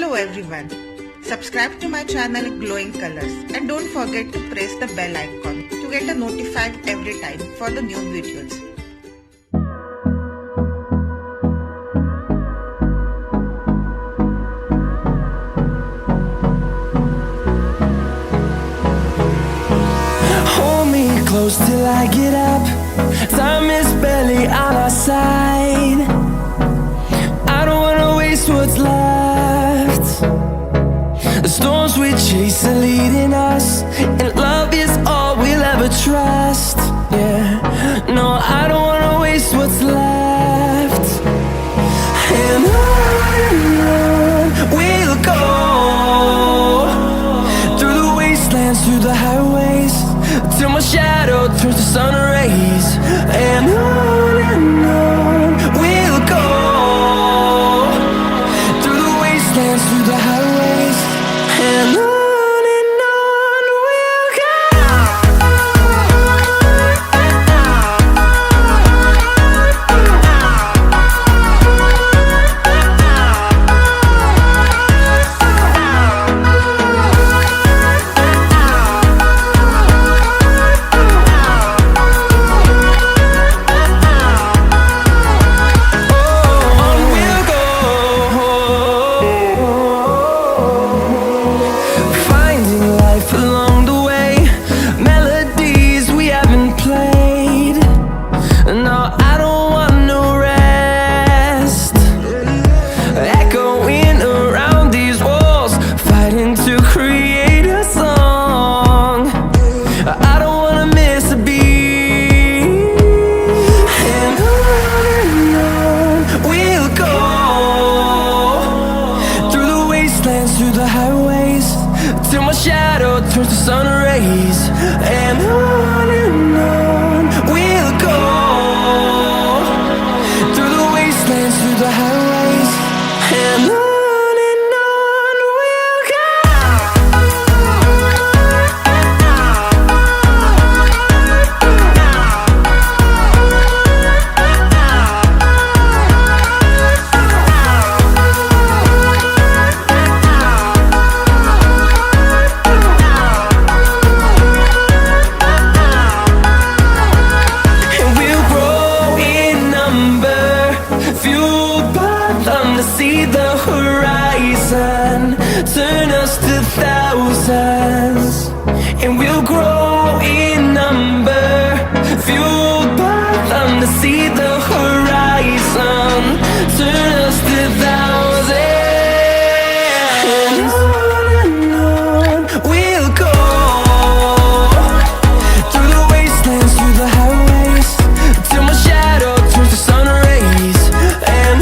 Hello everyone. Subscribe to my channel Glowing Colors and don't forget to press the bell icon to get notified every time for the new videos. Hold me close till I get up. Time is barely on our side. I don't wanna waste what's left. The storms we chase are leading us, and love is all we'll ever trust. Yeah, no, I don't wanna waste what's left. And on we'll go, through the wastelands, through the highways, till my shadow turns to sun rays. And on we'll go, through the wastelands, through the highways, and on we'll go. Through the highways, till my shadow turns to sun rays. And on we'll go, through the wastelands, through the highways, and on we'll go. See the horizon turn us to thousands, and we'll grow in number, fueled by them to see the horizon turn us to thousands. And on we'll go, through the wastelands, through the highways, till my shadow turns to sun rays. And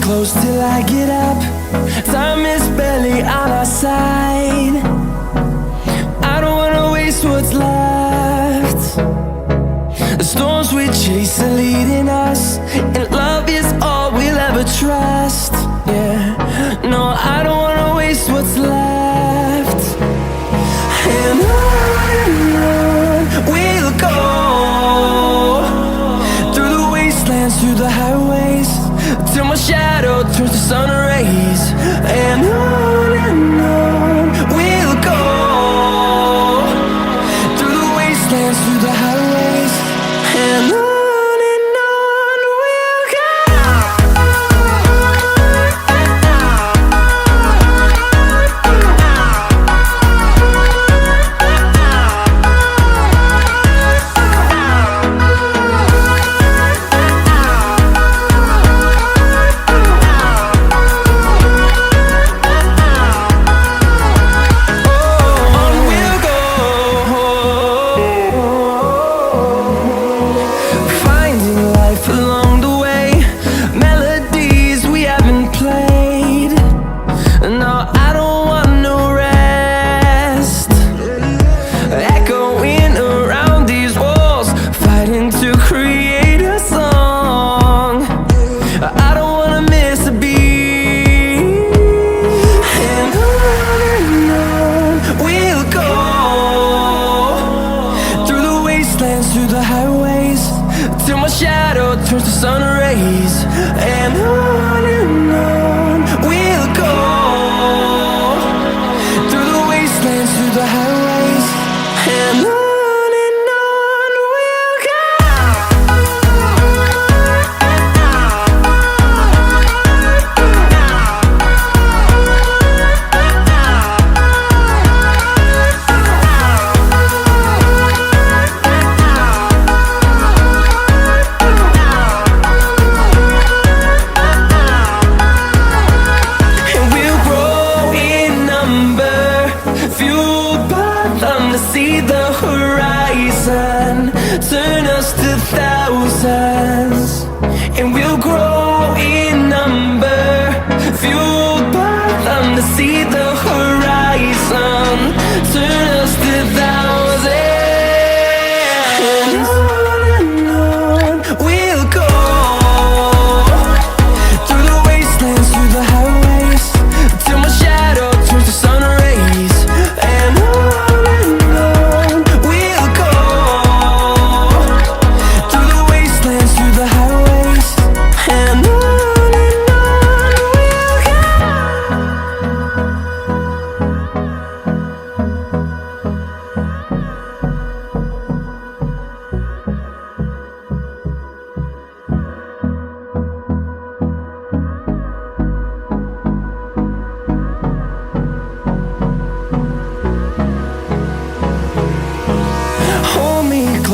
close till I get up. Time is barely on our side. I don't wanna waste what's left. The storms we chase are leading us, and love is all we'll ever trust. Yeah, no, I don't wanna waste what's left. And on we'll go, through the wastelands, through the highways, till my shadow turns to sun rays. And on we'll go, through the wastelands, through the highways, and on.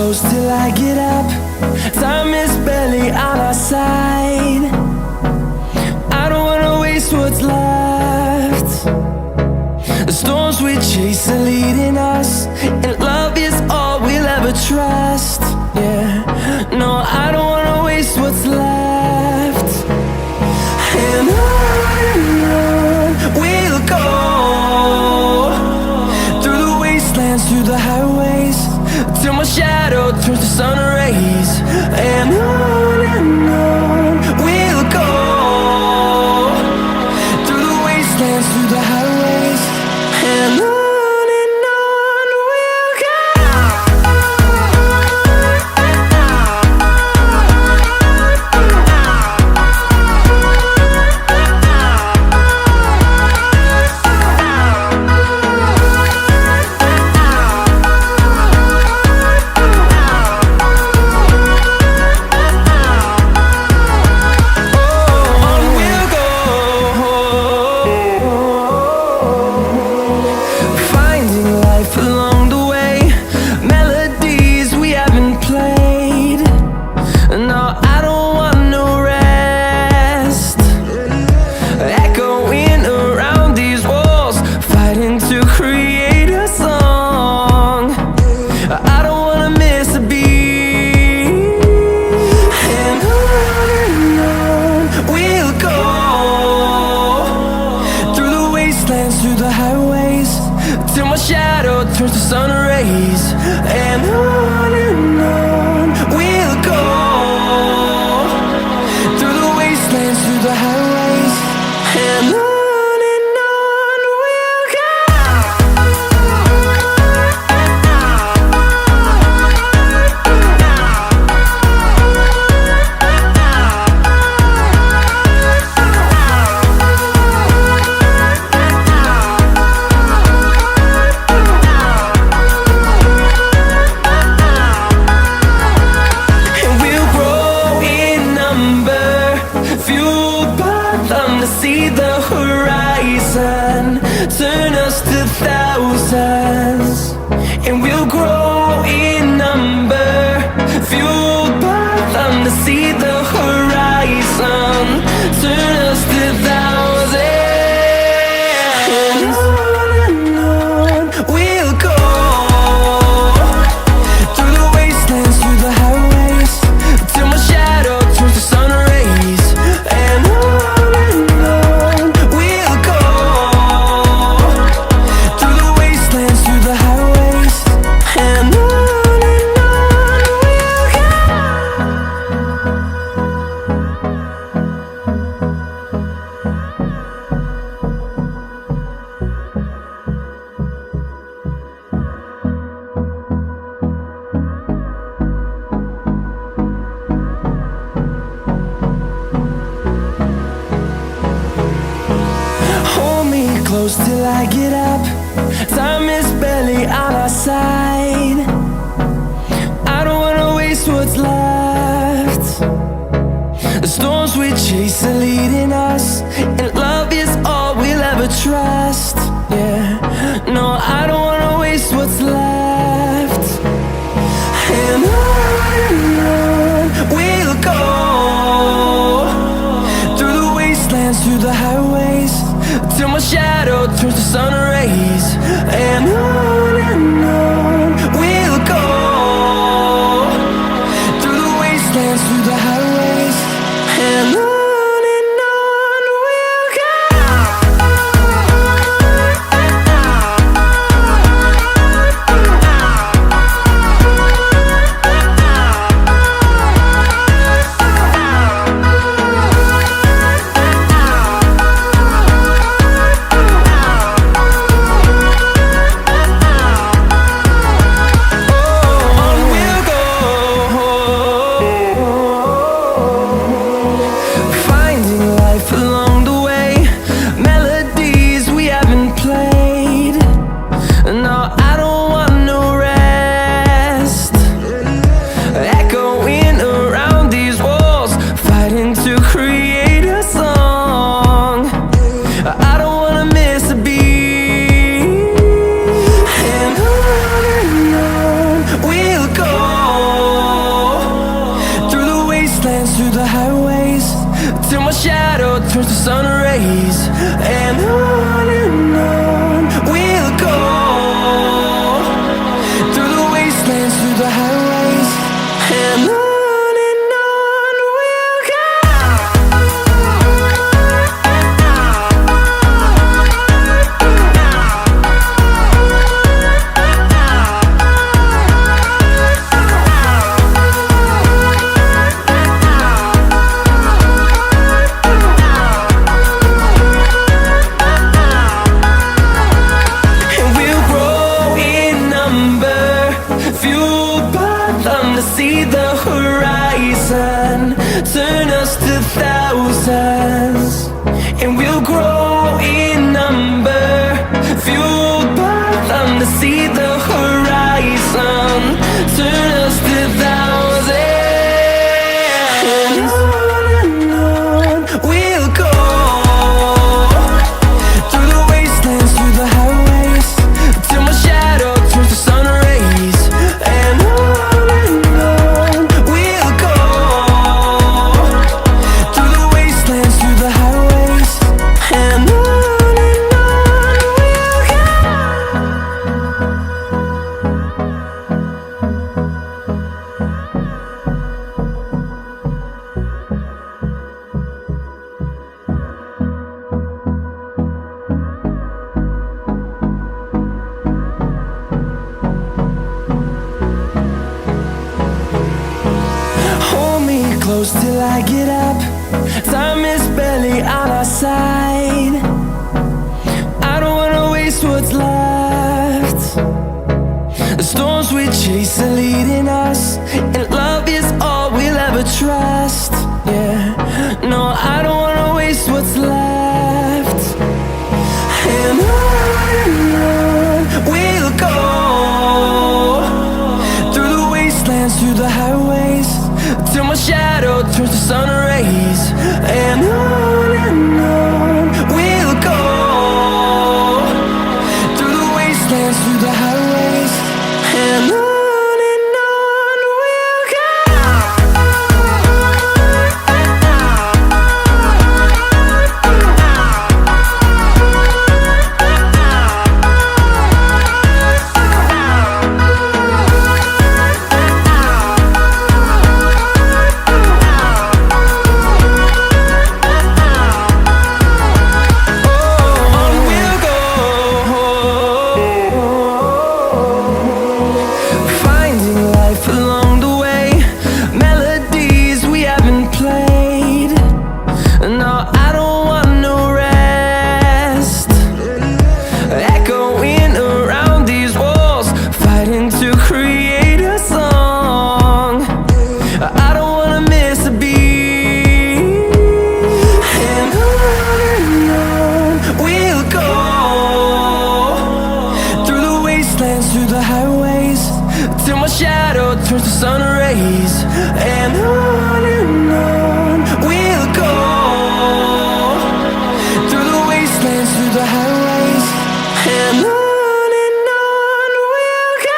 close till I get up. Time is barely on our side. I don't wanna waste what's left. The storms we chase are leading us, and love is all we'll ever trust. Yeah, no, I don't wanna waste what's left. And on we'll go, through the wastelands, through the highways, till my shadow turns to sun rays. And on we'll go, through the wastelands, through the highways, and on. Turns to sun rays, and on we'll go, through the wastelands, through the highways, and on we'll go. See the horizon turn us to thousands, and we'll grow in number, fueled by them to see the horizon turn us to thousands. And on we'll go, through the wastelands, through the highways, till my shadow turns to sun rays. And close till I get up. Time is barely on our side. I don't wanna waste what's left. The storms we chase are leading us, and love is all we'll ever trust. Yeah, no, I don't wanna waste what's left. And on we'll go, through the wastelands, through the highways, till my shadow turns to sun rays. And on we'll go, through the wastelands, through the highways, and on. shadow turns to sun rays. And on we'll go, through the wastelands, through the highways. And on we'll go. And we'll grow in number, fueled by them to see the horizon, turn us to thousands. And we'll grow in number, fueled by them to see the horizon, turn us to thousands. And on we'll go, through the wastelands, through the highways, till my shadow turns to sun rays. And on we'll go, through the wastelands, through the highways. And on we'll go. Hold me close till I get up. Time is barely on our side. I don't wanna waste what's left. The storms we chase are leading us, and love is all we'll ever trust. Yeah, no, I don't wanna waste what's left. And on we'll go, through the wastelands, through the highways, till my shadow turns to sun rays. And on we'll go, through the wastelands, through the highways. And on we'll go. Finding life along the way, melodies we haven't played. No, I don't want no rest. Echoing around these walls, fighting to create a song. I don't wanna miss a beat. And on we'll go, through the wastelands, through the highways, till my shadow turns to sun rays. And on we'll go, through the wastelands, through the highways. And on we'll go.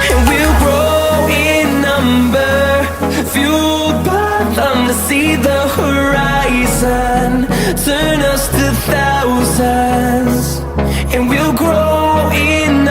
And we'll grow in number, fueled by them to see the horizon, turn us to thousands. And we'll grow in